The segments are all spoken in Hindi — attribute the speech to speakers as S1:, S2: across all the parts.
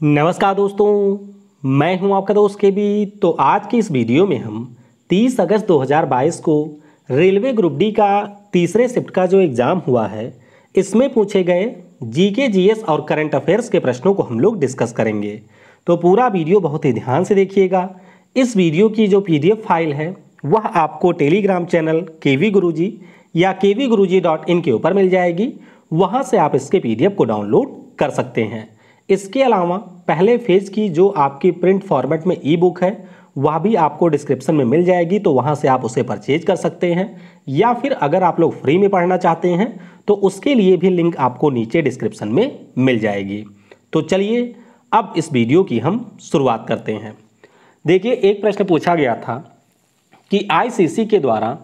S1: नमस्कार दोस्तों, मैं हूं आपका दोस्त के बी। तो आज की इस वीडियो में हम 30 अगस्त 2022 को रेलवे ग्रुप डी का तीसरे शिफ्ट का जो एग्ज़ाम हुआ है, इसमें पूछे गए जीके, जीएस और करंट अफेयर्स के प्रश्नों को हम लोग डिस्कस करेंगे। तो पूरा वीडियो बहुत ही ध्यान से देखिएगा। इस वीडियो की जो पीडीएफ फाइल है वह आपको टेलीग्राम चैनल केवी गुरुजी या kvguruji.in के ऊपर मिल जाएगी। वहाँ से आप इसके पीडीएफ को डाउनलोड कर सकते हैं। इसके अलावा पहले फेज की जो आपकी प्रिंट फॉर्मेट में ई बुक है वह भी आपको डिस्क्रिप्शन में मिल जाएगी, तो वहाँ से आप उसे परचेज कर सकते हैं। या फिर अगर आप लोग फ्री में पढ़ना चाहते हैं तो उसके लिए भी लिंक आपको नीचे डिस्क्रिप्शन में मिल जाएगी। तो चलिए अब इस वीडियो की हम शुरुआत करते हैं। देखिए, एक प्रश्न पूछा गया था कि आईसीसी के द्वारा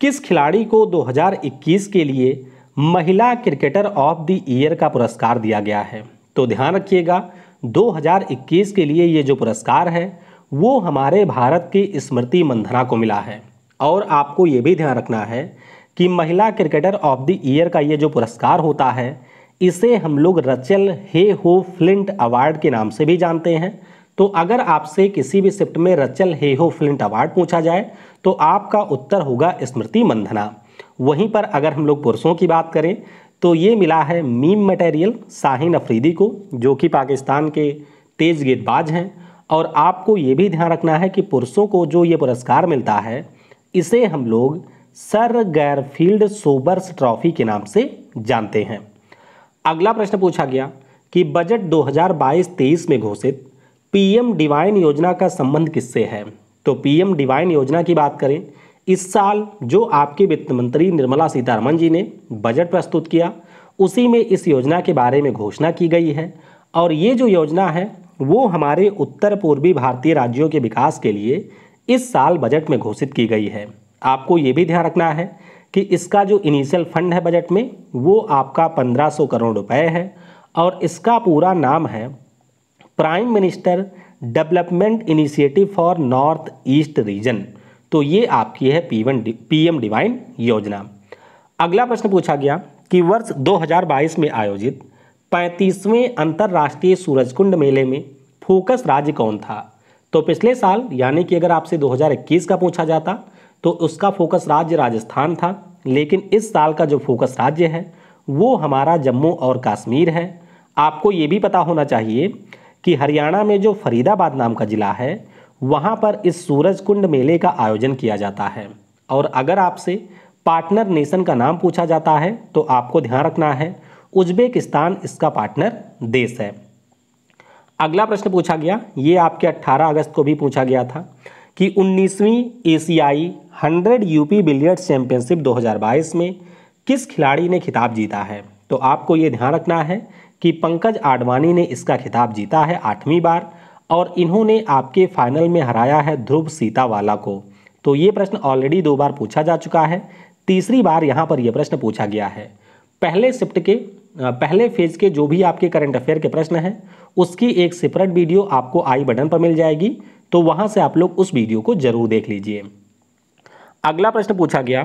S1: किस खिलाड़ी को 2021 के लिए महिला क्रिकेटर ऑफ द ईयर का पुरस्कार दिया गया है। तो ध्यान रखिएगा, 2021 के लिए ये जो पुरस्कार है वो हमारे भारत की स्मृति मंधना को मिला है। और आपको ये भी ध्यान रखना है कि महिला क्रिकेटर ऑफ द ईयर का ये जो पुरस्कार होता है इसे हम लोग रचल हे हो फ्लिंट अवार्ड के नाम से भी जानते हैं। तो अगर आपसे किसी भी शिफ्ट में रचल हे हो फ्लिंट अवार्ड पूछा जाए तो आपका उत्तर होगा स्मृति मंधना। वहीं पर अगर हम लोग पुरुषों की बात करें तो ये मिला है मीम मटेरियल शाहीन अफरीदी को, जो कि पाकिस्तान के तेज गेंदबाज हैं। और आपको ये भी ध्यान रखना है कि पुरुषों को जो ये पुरस्कार मिलता है इसे हम लोग सर गैरफील्ड सोबर्स ट्रॉफी के नाम से जानते हैं। अगला प्रश्न पूछा गया कि बजट 2022-23 में घोषित पीएम डिवाइन योजना का संबंध किससे है। तो पीएम डिवाइन योजना की बात करें, इस साल जो आपके वित्त मंत्री निर्मला सीतारमण जी ने बजट प्रस्तुत किया उसी में इस योजना के बारे में घोषणा की गई है। और ये जो योजना है वो हमारे उत्तर पूर्वी भारतीय राज्यों के विकास के लिए इस साल बजट में घोषित की गई है। आपको ये भी ध्यान रखना है कि इसका जो इनिशियल फंड है बजट में वो आपका 1500 करोड़ रुपए है। और इसका पूरा नाम है prime minister development initiative for north east region. तो ये आपकी है पीएम डिवाइन योजना। अगला प्रश्न पूछा गया कि वर्ष 2022 में आयोजित 35वें अंतर्राष्ट्रीय सूरजकुंड मेले में फोकस राज्य कौन था। तो पिछले साल यानी कि अगर आपसे 2021 का पूछा जाता तो उसका फोकस राज्य राजस्थान था, लेकिन इस साल का जो फोकस राज्य है वो हमारा जम्मू और कश्मीर है। आपको ये भी पता होना चाहिए कि हरियाणा में जो फरीदाबाद नाम का ज़िला है वहाँ पर इस सूरजकुंड मेले का आयोजन किया जाता है। और अगर आपसे पार्टनर नेशन का नाम पूछा जाता है तो आपको ध्यान रखना है उज्बेकिस्तान इसका पार्टनर देश है। अगला प्रश्न पूछा गया, ये आपके 18 अगस्त को भी पूछा गया था कि 19वीं एशियाई 100 यूपी बिलियर्ड्स चैंपियनशिप 2022 में किस खिलाड़ी ने खिताब जीता है। तो आपको ये ध्यान रखना है कि पंकज आडवाणी ने इसका खिताब जीता है 8वीं बार। और इन्होंने आपके फाइनल में हराया है ध्रुव सीतावाला को। तो ये प्रश्न ऑलरेडी 2 बार पूछा जा चुका है, तीसरी बार यहाँ पर यह प्रश्न पूछा गया है। पहले शिफ्ट के पहले फेज के जो भी आपके करंट अफेयर के प्रश्न हैं उसकी एक सेपरेट वीडियो आपको आई बटन पर मिल जाएगी, तो वहाँ से आप लोग उस वीडियो को जरूर देख लीजिए। अगला प्रश्न पूछा गया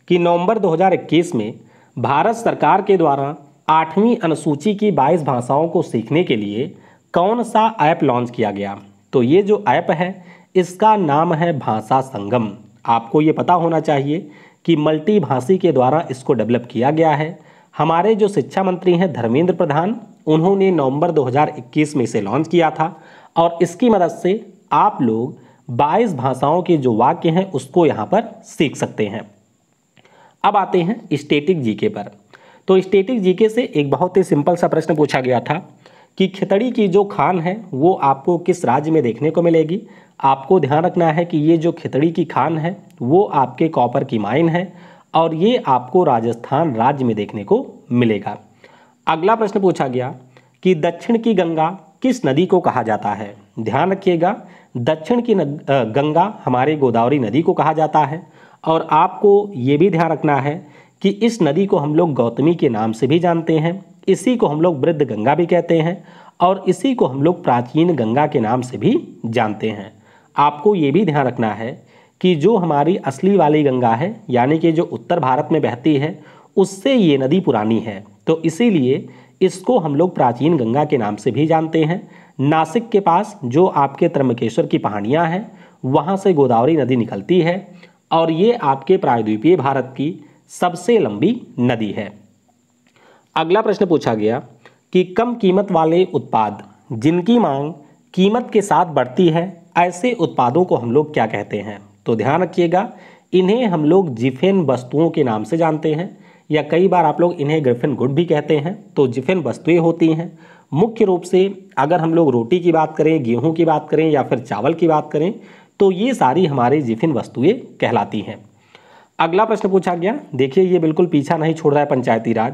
S1: कि नवंबर 2021 में भारत सरकार के द्वारा 8वीं अनुसूची की 22 भाषाओं को सीखने के लिए कौन सा ऐप लॉन्च किया गया। तो ये जो ऐप है इसका नाम है भाषा संगम। आपको ये पता होना चाहिए कि मल्टी भाषी के द्वारा इसको डेवलप किया गया है। हमारे जो शिक्षा मंत्री हैं धर्मेंद्र प्रधान, उन्होंने नवंबर 2021 में इसे लॉन्च किया था। और इसकी मदद से आप लोग 22 भाषाओं के जो वाक्य हैं उसको यहाँ पर सीख सकते हैं। अब आते हैं स्टैटिक जीके पर। तो स्टैटिक जीके से एक बहुत ही सिंपल सा प्रश्न पूछा गया था कि खितड़ी की जो खान है वो आपको किस राज्य में देखने को मिलेगी। आपको ध्यान रखना है कि ये जो खितड़ी की खान है वो आपके कॉपर की माइन है और ये आपको राजस्थान राज्य में देखने को मिलेगा। अगला प्रश्न पूछा गया कि दक्षिण की गंगा किस नदी को कहा जाता है। ध्यान रखिएगा, दक्षिण की गंगा हमारे गोदावरी नदी को कहा जाता है। और आपको ये भी ध्यान रखना है कि इस नदी को हम लोग गौतमी के नाम से भी जानते हैं, इसी को हम लोग वृद्ध गंगा भी कहते हैं और इसी को हम लोग प्राचीन गंगा के नाम से भी जानते हैं। आपको ये भी ध्यान रखना है कि जो हमारी असली वाली गंगा है यानी कि जो उत्तर भारत में बहती है उससे ये नदी पुरानी है, तो इसीलिए इसको हम लोग प्राचीन गंगा के नाम से भी जानते हैं। नासिक के पास जो आपके त्र्यंबकेश्वर की पहाड़ियाँ हैं वहाँ से गोदावरी नदी निकलती है और ये आपके प्रायद्वीपीय भारत की सबसे लंबी नदी है। अगला प्रश्न पूछा गया कि कम कीमत वाले उत्पाद जिनकी मांग कीमत के साथ बढ़ती है, ऐसे उत्पादों को हम लोग क्या कहते हैं? तो ध्यान रखिएगा, इन्हें हम लोग जिफिन वस्तुओं के नाम से जानते हैं या कई बार आप लोग इन्हें ग्रिफिन गुड भी कहते हैं। तो जिफिन वस्तुएं होती हैं मुख्य रूप से, अगर हम लोग रोटी की बात करें, गेहूं की बात करें या फिर चावल की बात करें तो ये सारी हमारे जिफिन वस्तुएं कहलाती हैं। अगला प्रश्न पूछा गया, देखिए ये बिल्कुल पीछा नहीं छोड़ रहा है पंचायती राज।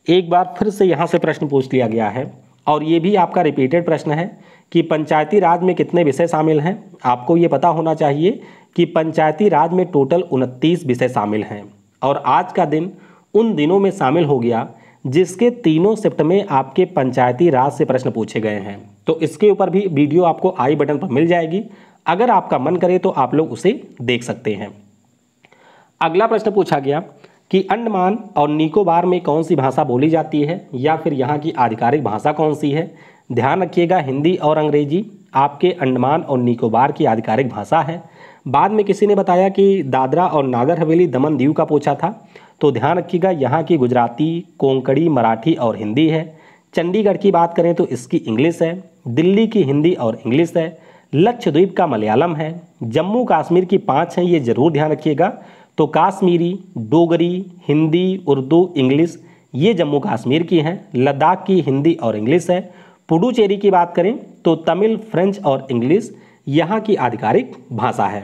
S1: एक बार फिर से यहाँ से प्रश्न पूछ लिया गया है और ये भी आपका रिपीटेड प्रश्न है कि पंचायती राज में कितने विषय शामिल हैं। आपको ये पता होना चाहिए कि पंचायती राज में टोटल 29 विषय शामिल हैं और आज का दिन उन दिनों में शामिल हो गया जिसके तीनों शिफ्ट में आपके पंचायती राज से प्रश्न पूछे गए हैं। तो इसके ऊपर भी वीडियो आपको आई बटन पर मिल जाएगी, अगर आपका मन करे तो आप लोग उसे देख सकते हैं। अगला प्रश्न पूछा गया कि अंडमान और निकोबार में कौन सी भाषा बोली जाती है या फिर यहाँ की आधिकारिक भाषा कौन सी है? ध्यान रखिएगा, हिंदी और अंग्रेजी आपके अंडमान और निकोबार की आधिकारिक भाषा है। बाद में किसी ने बताया कि दादरा और नागर हवेली दमन दीव का पूछा था, तो ध्यान रखिएगा यहाँ की गुजराती, कोंकणी, मराठी और हिंदी है। चंडीगढ़ की बात करें तो इसकी इंग्लिश है। दिल्ली की हिंदी और इंग्लिश है। लक्षद्वीप का मलयालम है। जम्मू कश्मीर की 5 हैं, ये जरूर ध्यान रखिएगा। तो काश्मीरी, डोगरी, हिंदी, उर्दू, इंग्लिश ये जम्मू कश्मीर की हैं। लद्दाख की हिंदी और इंग्लिश है। पुडुचेरी की बात करें तो तमिल, फ्रेंच और इंग्लिश यहाँ की आधिकारिक भाषा है।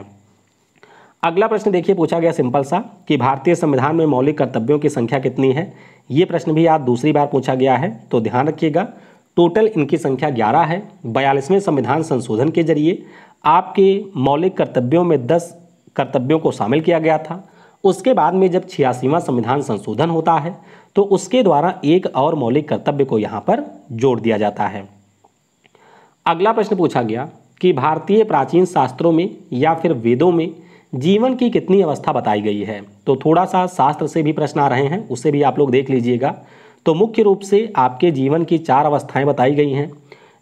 S1: अगला प्रश्न देखिए पूछा गया सिंपल सा कि भारतीय संविधान में मौलिक कर्तव्यों की संख्या कितनी है? ये प्रश्न भी आज दूसरी बार पूछा गया है, तो ध्यान रखिएगा टोटल इनकी संख्या 11 है। 42वें संविधान संशोधन के जरिए आपके मौलिक कर्तव्यों में 10 कर्तव्यों को शामिल किया गया था। उसके बाद में जब 86वां संविधान संशोधन होता है तो उसके द्वारा एक और मौलिक कर्तव्य को यहाँ पर जोड़ दिया जाता है। अगला प्रश्न पूछा गया कि भारतीय प्राचीन शास्त्रों में या फिर वेदों में जीवन की कितनी अवस्था बताई गई है? तो थोड़ा सा शास्त्र से भी प्रश्न आ रहे हैं, उसे भी आप लोग देख लीजिएगा। तो मुख्य रूप से आपके जीवन की 4 अवस्थाएं बताई गई हैं।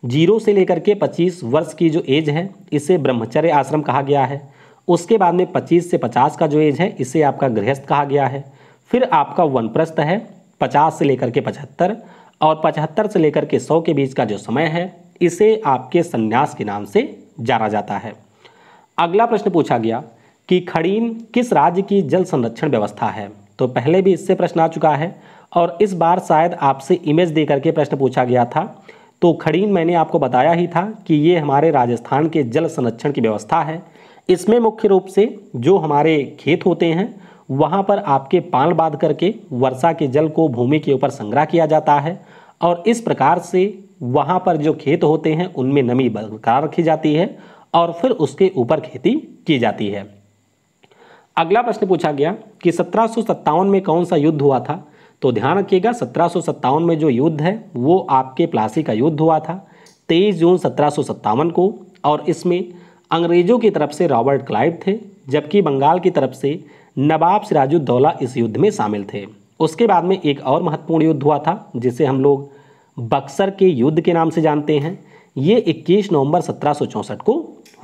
S1: 0 से लेकर के 25 वर्ष की जो एज है इसे ब्रह्मचर्य आश्रम कहा गया है। उसके बाद में 25 से 50 का जो एज है इसे आपका गृहस्थ कहा गया है। फिर आपका वानप्रस्थ है 50 से लेकर के 75 और 75 से लेकर के 100 के बीच का जो समय है इसे आपके संन्यास के नाम से जाना जाता है। अगला प्रश्न पूछा गया कि खड़ीन किस राज्य की जल संरक्षण व्यवस्था है? तो पहले भी इससे प्रश्न आ चुका है और इस बार शायद आपसे इमेज दे करके प्रश्न पूछा गया था। तो खड़ीन मैंने आपको बताया ही था कि ये हमारे राजस्थान के जल संरक्षण की व्यवस्था है। इसमें मुख्य रूप से जो हमारे खेत होते हैं वहाँ पर आपके पाल बांध करके वर्षा के जल को भूमि के ऊपर संग्रह किया जाता है और इस प्रकार से वहाँ पर जो खेत होते हैं उनमें नमी बरकरार रखी जाती है और फिर उसके ऊपर खेती की जाती है। अगला प्रश्न पूछा गया कि 1757 में कौन सा युद्ध हुआ था? तो ध्यान रखिएगा 1757 में जो युद्ध है वो आपके प्लासी का युद्ध हुआ था 23 जून 1757 को और इसमें अंग्रेजों की तरफ से रॉबर्ट क्लाइव थे जबकि बंगाल की तरफ से नवाब सिराजुद्दौला इस युद्ध में शामिल थे। उसके बाद में एक और महत्वपूर्ण युद्ध हुआ था जिसे हम लोग बक्सर के युद्ध के नाम से जानते हैं। ये 21 नवंबर 1764 को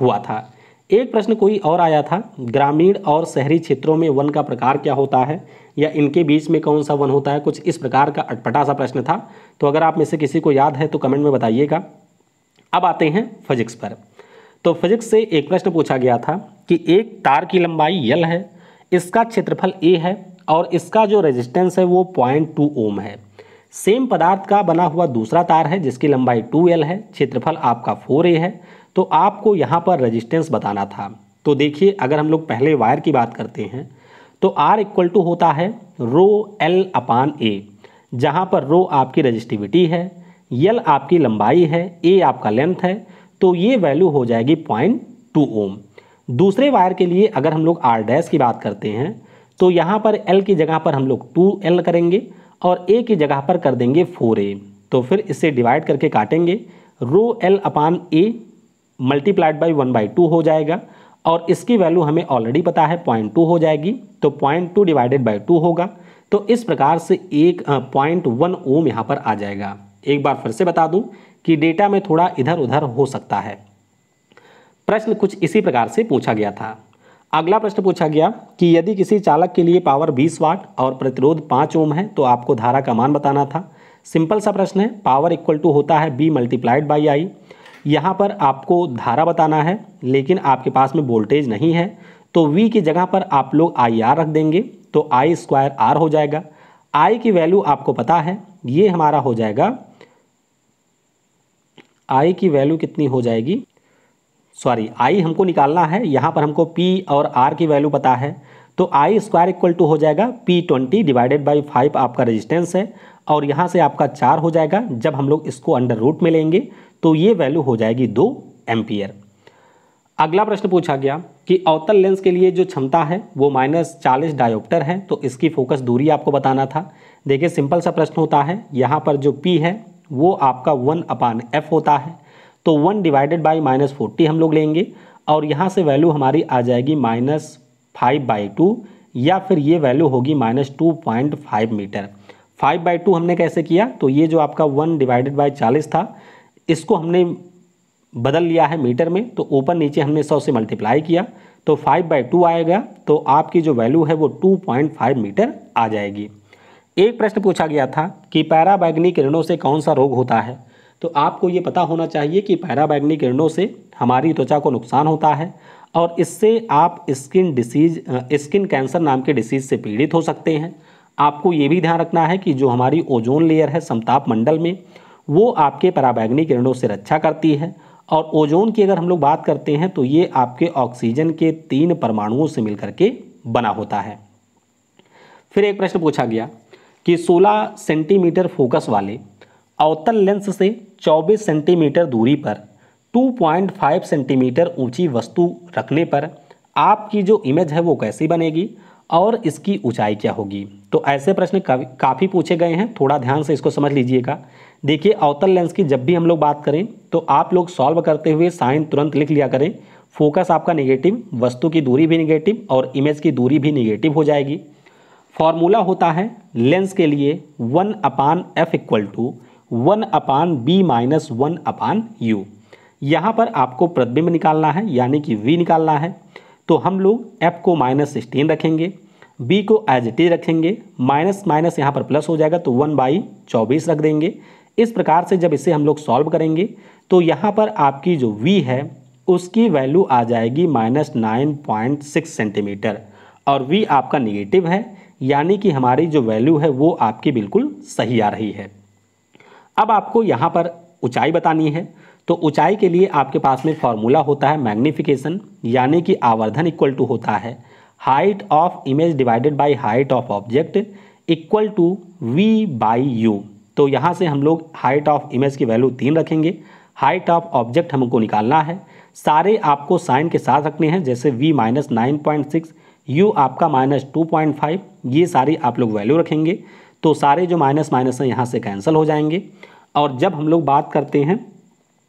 S1: हुआ था। एक प्रश्न कोई और आया था, ग्रामीण और शहरी क्षेत्रों में वन का प्रकार क्या होता है या इनके बीच में कौन सा वन होता है, कुछ इस प्रकार का अटपटा सा प्रश्न था। तो अगर आप में से किसी को याद है तो कमेंट में बताइएगा। अब आते हैं फिजिक्स पर। तो फिजिक्स से एक प्रश्न पूछा गया था कि एक तार की लंबाई L है, इसका क्षेत्रफल A है और इसका जो रेजिस्टेंस है वो 0.2 ओम है। सेम पदार्थ का बना हुआ दूसरा तार है जिसकी लंबाई 2L है, क्षेत्रफल आपका 4A है। तो आपको यहाँ पर रेजिस्टेंस बताना था। तो देखिए अगर हम लोग पहले वायर की बात करते हैं तो R इक्वल टू होता है ρL/A, जहाँ पर ρ आपकी रेजिस्टिविटी है, L आपकी लंबाई है, A आपका लेंथ है। तो ये वैल्यू हो जाएगी 0.2 ओम। दूसरे वायर के लिए अगर हम लोग R डैश की बात करते हैं तो यहाँ पर L की जगह पर हम लोग 2L करेंगे और A की जगह पर कर देंगे 4A। तो फिर इसे डिवाइड करके काटेंगे, ρL/A मल्टीप्लाइड बाई 1/2 हो जाएगा और इसकी वैल्यू हमें ऑलरेडी पता है 0.2 हो जाएगी। तो 0.2 डिवाइडेड बाई 2 होगा तो इस प्रकार से 1.1 ओम यहाँ पर आ जाएगा। एक बार फिर से बता दूं कि डेटा में थोड़ा इधर उधर हो सकता है। प्रश्न कुछ इसी प्रकार से पूछा गया था। अगला प्रश्न पूछा गया कि यदि किसी चालक के लिए पावर 20 वाट और प्रतिरोध 5 ओम है तो आपको धारा का मान बताना था। सिंपल सा प्रश्न है। पावर इक्वल टू होता है B मल्टीप्लाइड बाई आई। यहाँ पर आपको धारा बताना है, लेकिन आपके पास में वोल्टेज नहीं है, तो V की जगह पर आप लोग IR रख देंगे, तो I स्क्वायर R हो जाएगा। I की वैल्यू आपको पता है, ये हमारा हो जाएगा, I की वैल्यू कितनी हो जाएगी, सॉरी I हमको निकालना है, यहाँ पर हमको P और R की वैल्यू पता है, तो I स्क्वायर इक्वल टू हो जाएगा P20 डिवाइडेड बाई 5 आपका रेजिस्टेंस है, और यहाँ से आपका 4 हो जाएगा। जब हम लोग इसको अंडर रूट में लेंगे तो ये वैल्यू हो जाएगी 2 एम्पियर। अगला प्रश्न पूछा गया कि अवतल लेंस के लिए जो क्षमता है वो -40 डायोप्टर है, तो इसकी फोकस दूरी आपको बताना था। देखिए सिंपल सा प्रश्न होता है। यहाँ पर जो P है वो आपका 1/f होता है, तो 1 डिवाइडेड बाई -40 हम लोग लेंगे, और यहाँ से वैल्यू हमारी आ जाएगी -5/2, या फिर ये वैल्यू होगी -2.5 मीटर। 5/2 हमने कैसे किया, तो ये जो आपका 1 डिवाइडेड बाई 40 था, इसको हमने बदल लिया है मीटर में, तो ऊपर नीचे हमने 100 से मल्टीप्लाई किया, तो 5/2 आएगा, तो आपकी जो वैल्यू है वो 2.5 मीटर आ जाएगी। एक प्रश्न पूछा गया था कि पैराबैंगनी किरणों से कौन सा रोग होता है, तो आपको ये पता होना चाहिए कि पैराबैंगनी किरणों से हमारी त्वचा को नुकसान होता है, और इससे आप स्किन कैंसर नाम के डिसीज से पीड़ित हो सकते हैं। आपको ये भी ध्यान रखना है कि जो हमारी ओजोन लेयर है समताप मंडल में, वो आपके पराबैंगनी किरणों से रक्षा करती है, और ओजोन की अगर हम लोग बात करते हैं तो ये आपके ऑक्सीजन के 3 परमाणुओं से मिलकर के बना होता है। फिर एक प्रश्न पूछा गया कि 16 सेंटीमीटर फोकस वाले अवतल लेंस से 24 सेंटीमीटर दूरी पर 2.5 सेंटीमीटर ऊंची वस्तु रखने पर आपकी जो इमेज है वो कैसी बनेगी और इसकी ऊंचाई क्या होगी। तो ऐसे प्रश्न काफ़ी पूछे गए हैं, थोड़ा ध्यान से इसको समझ लीजिएगा। देखिए अवतल लेंस की जब भी हम लोग बात करें तो आप लोग सॉल्व करते हुए साइन तुरंत लिख लिया करें। फोकस आपका नेगेटिव, वस्तु की दूरी भी नेगेटिव और इमेज की दूरी भी नेगेटिव हो जाएगी। फॉर्मूला होता है लेंस के लिए 1/f equal to 1/b minus 1/u। यहाँ पर आपको प्रतिबिंब निकालना है, यानी कि v निकालना है, तो हम लोग f को -16 रखेंगे, b को एज इट इज रखेंगे, माइनस माइनस यहाँ पर प्लस हो जाएगा तो 1/24 रख देंगे। इस प्रकार से जब इसे हम लोग सॉल्व करेंगे तो यहाँ पर आपकी जो v है उसकी वैल्यू आ जाएगी -9.6 सेंटीमीटर, और v आपका निगेटिव है, यानी कि हमारी जो वैल्यू है वो आपकी बिल्कुल सही आ रही है। अब आपको यहाँ पर ऊंचाई बतानी है, तो ऊंचाई के लिए आपके पास में फॉर्मूला होता है मैग्नीफिकेशन, यानी कि आवर्धन इक्वल टू होता है height of image divided by height of object equal to v/u। तो यहाँ से हम लोग हाइट ऑफ इमेज की वैल्यू 3 रखेंगे, हाइट ऑफ ऑब्जेक्ट हमको निकालना है, सारे आपको साइन के साथ रखने हैं, जैसे v -9.6, u आपका -2.5, ये सारी आप लोग वैल्यू रखेंगे, तो सारे जो माइनस माइनस हैं यहाँ से कैंसिल हो जाएंगे। और जब हम लोग बात करते हैं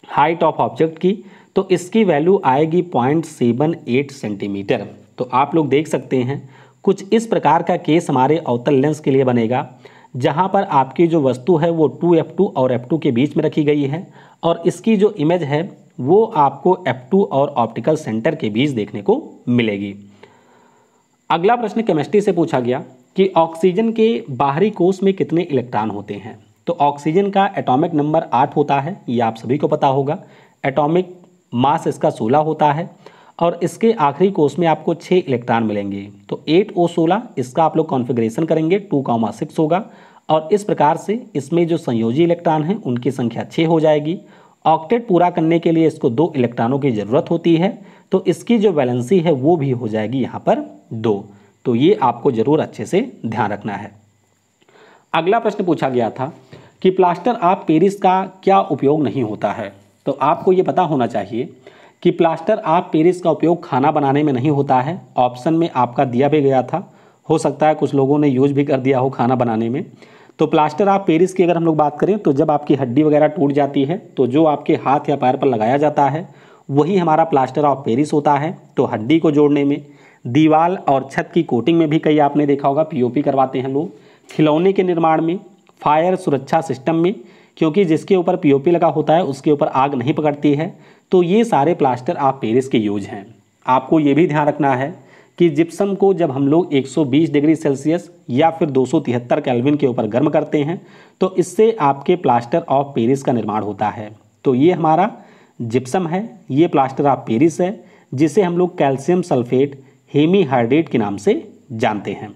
S1: हाइट ऑफ ऑब्जेक्ट की, तो इसकी वैल्यू आएगी 0.78 सेंटीमीटर। तो आप लोग देख सकते हैं कुछ इस प्रकार का केस हमारे अवतल लेंस के लिए बनेगा, जहाँ पर आपकी जो वस्तु है वो 2f2 और f2 के बीच में रखी गई है, और इसकी जो इमेज है वो आपको f2 और ऑप्टिकल सेंटर के बीच देखने को मिलेगी। अगला प्रश्न केमिस्ट्री से पूछा गया कि ऑक्सीजन के बाहरी कोश में कितने इलेक्ट्रॉन होते हैं। तो ऑक्सीजन का एटॉमिक नंबर 8 होता है, ये आप सभी को पता होगा। एटॉमिक मास इसका 16 होता है, और इसके आखिरी कोश में आपको 6 इलेक्ट्रॉन मिलेंगे। तो 8O16 इसका आप लोग कॉन्फ़िगरेशन करेंगे 2,6 होगा, और इस प्रकार से इसमें जो संयोजी इलेक्ट्रॉन हैं उनकी संख्या 6 हो जाएगी। ऑक्टेट पूरा करने के लिए इसको 2 इलेक्ट्रॉनों की ज़रूरत होती है, तो इसकी जो वैलेंसी है वो भी हो जाएगी यहाँ पर 2। तो ये आपको ज़रूर अच्छे से ध्यान रखना है। अगला प्रश्न पूछा गया था कि प्लास्टर ऑफ पेरिस का क्या उपयोग नहीं होता है। तो आपको ये पता होना चाहिए कि प्लास्टर ऑफ पेरिस का उपयोग खाना बनाने में नहीं होता है। ऑप्शन में आपका दिया भी गया था, हो सकता है कुछ लोगों ने यूज भी कर दिया हो खाना बनाने में। तो प्लास्टर ऑफ पेरिस की अगर हम लोग बात करें तो जब आपकी हड्डी वगैरह टूट जाती है तो जो आपके हाथ या पैर पर लगाया जाता है वही हमारा प्लास्टर ऑफ पेरिस होता है। तो हड्डी को जोड़ने में, दीवार और छत की कोटिंग में भी कई आपने देखा होगा पीओपी करवाते हैं लोग, खिलौने के निर्माण में, फायर सुरक्षा सिस्टम में, क्योंकि जिसके ऊपर पीओपी लगा होता है उसके ऊपर आग नहीं पकड़ती है। तो ये सारे प्लास्टर ऑफ पेरिस के यूज हैं। आपको ये भी ध्यान रखना है कि जिप्सम को जब हम लोग 120 डिग्री सेल्सियस या फिर 273 केल्विन के ऊपर गर्म करते हैं तो इससे आपके प्लास्टर ऑफ पेरिस का निर्माण होता है। तो ये हमारा जिप्सम है, ये प्लास्टर ऑफ पेरिस है, जिसे हम लोग कैल्शियम सल्फेट हेमीहाइड्रेट के नाम से जानते हैं।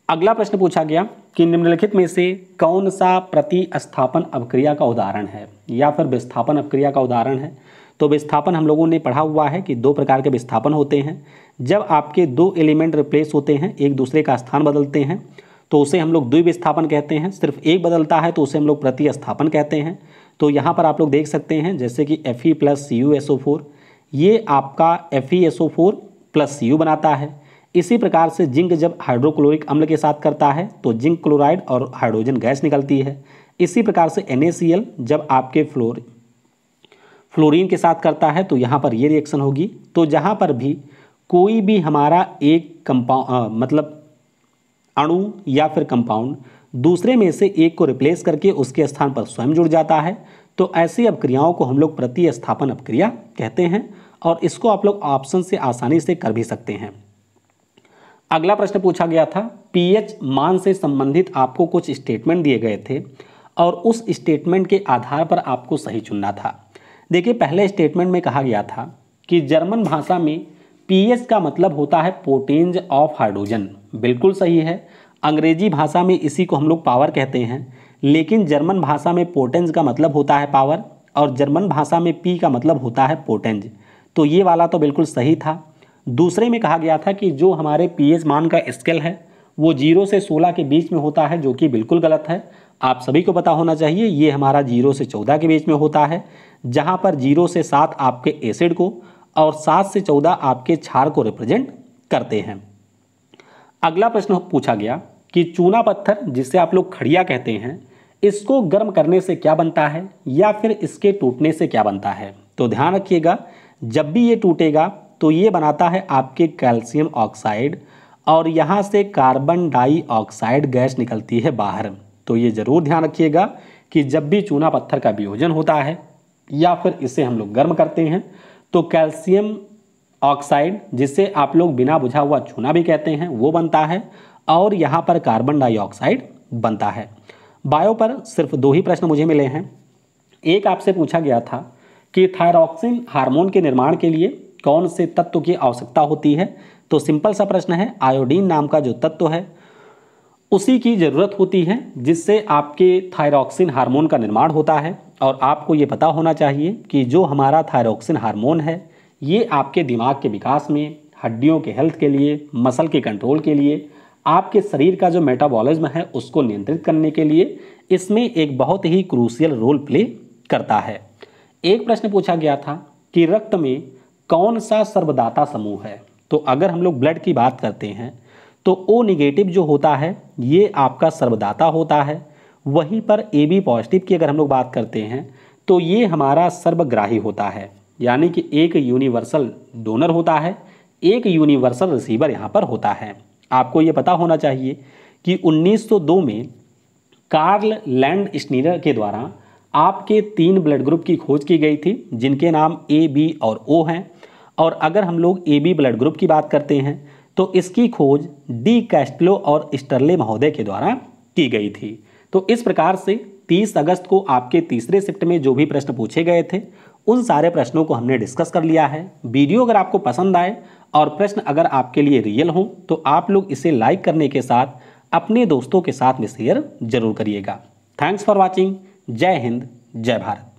S1: अगला प्रश्न पूछा गया कि निम्नलिखित में से कौन सा प्रतिस्थापन अपक्रिया का उदाहरण है या फिर विस्थापन अपक्रिया का उदाहरण है। तो विस्थापन हम लोगों ने पढ़ा हुआ है कि दो प्रकार के विस्थापन होते हैं। जब आपके दो एलिमेंट रिप्लेस होते हैं, एक दूसरे का स्थान बदलते हैं, तो उसे हम लोग द्विविस्थापन कहते हैं। सिर्फ एक बदलता है तो उसे हम लोग प्रतिस्थापन कहते हैं। तो यहाँ पर आप लोग देख सकते हैं जैसे कि Fe + CuSO4, ये आपका FeSO4 + Cu बनाता है। इसी प्रकार से जिंक जब हाइड्रोक्लोरिक अम्ल के साथ करता है तो जिंक क्लोराइड और हाइड्रोजन गैस निकलती है। इसी प्रकार से NaCl जब आपके फ्लोरीन के साथ करता है तो यहाँ पर ये रिएक्शन होगी। तो जहाँ पर भी कोई भी हमारा एक मतलब अणु या फिर कंपाउंड दूसरे में से एक को रिप्लेस करके उसके स्थान पर स्वयं जुड़ जाता है तो ऐसी अपक्रियाओं को हम लोग प्रतिस्थापन अपक्रिया कहते हैं और इसको आप लोग ऑप्शन से आसानी से कर भी सकते हैं। अगला प्रश्न पूछा गया था, पीएच मान से संबंधित आपको कुछ स्टेटमेंट दिए गए थे और उस स्टेटमेंट के आधार पर आपको सही चुनना था। देखिए, पहले स्टेटमेंट में कहा गया था कि जर्मन भाषा में पीएच का मतलब होता है पोटेंज ऑफ हाइड्रोजन। बिल्कुल सही है। अंग्रेजी भाषा में इसी को हम लोग पावर कहते हैं, लेकिन जर्मन भाषा में पोटेंज का मतलब होता है पावर और जर्मन भाषा में पी का मतलब होता है पोटेंज। तो ये वाला तो बिल्कुल सही था। दूसरे में कहा गया था कि जो हमारे पीएच मान का स्केल है वो 0 से 16 के बीच में होता है, जो कि बिल्कुल गलत है। आप सभी को पता होना चाहिए ये हमारा 0 से 14 के बीच में होता है, जहां पर 0 से 7 आपके एसिड को और 7 से 14 आपके क्षार को रिप्रेजेंट करते हैं। अगला प्रश्न पूछा गया कि चूना पत्थर, जिसे आप लोग खड़िया कहते हैं, इसको गर्म करने से क्या बनता है या फिर इसके टूटने से क्या बनता है। तो ध्यान रखिएगा, जब भी ये टूटेगा तो ये बनाता है आपके कैल्शियम ऑक्साइड और यहाँ से कार्बन डाइऑक्साइड गैस निकलती है बाहर। तो ये जरूर ध्यान रखिएगा कि जब भी चूना पत्थर का वियोजन होता है या फिर इसे हम लोग गर्म करते हैं तो कैल्शियम ऑक्साइड, जिसे आप लोग बिना बुझा हुआ चूना भी कहते हैं, वो बनता है और यहाँ पर कार्बन डाइऑक्साइड बनता है। बायो पर सिर्फ 2 ही प्रश्न मुझे मिले हैं। एक आपसे पूछा गया था कि थायरॉक्सिन हार्मोन के निर्माण के लिए कौन से तत्व की आवश्यकता होती है। तो सिंपल सा प्रश्न है, आयोडीन नाम का जो तत्व है उसी की ज़रूरत होती है जिससे आपके थायरॉक्सिन हार्मोन का निर्माण होता है। और आपको ये पता होना चाहिए कि जो हमारा थायरॉक्सिन हार्मोन है ये आपके दिमाग के विकास में, हड्डियों के हेल्थ के लिए, मसल के कंट्रोल के लिए, आपके शरीर का जो मेटाबॉलिज्म है उसको नियंत्रित करने के लिए इसमें एक बहुत ही क्रूशियल रोल प्ले करता है। एक प्रश्न पूछा गया था कि रक्त में कौन सा सर्वदाता समूह है। तो अगर हम लोग ब्लड की बात करते हैं तो O नेगेटिव जो होता है ये आपका सर्वदाता होता है। वहीं पर AB पॉजिटिव की अगर हम लोग बात करते हैं तो ये हमारा सर्वग्राही होता है, यानी कि एक यूनिवर्सल डोनर होता है, एक यूनिवर्सल रिसीवर यहाँ पर होता है। आपको ये पता होना चाहिए कि 1902 में कार्ल लैंडस्टीनर के द्वारा आपके 3 ब्लड ग्रुप की खोज की गई थी जिनके नाम A, B और O हैं। और अगर हम लोग AB ब्लड ग्रुप की बात करते हैं तो इसकी खोज डी कैस्टलो और स्टर्ले महोदय के द्वारा की गई थी। तो इस प्रकार से 30 अगस्त को आपके तीसरे शिफ्ट में जो भी प्रश्न पूछे गए थे उन सारे प्रश्नों को हमने डिस्कस कर लिया है। वीडियो अगर आपको पसंद आए और प्रश्न अगर आपके लिए रियल हो तो आप लोग इसे लाइक करने के साथ अपने दोस्तों के साथ में शेयर जरूर करिएगा। Thanks for watching. जय हिंद, जय भारत।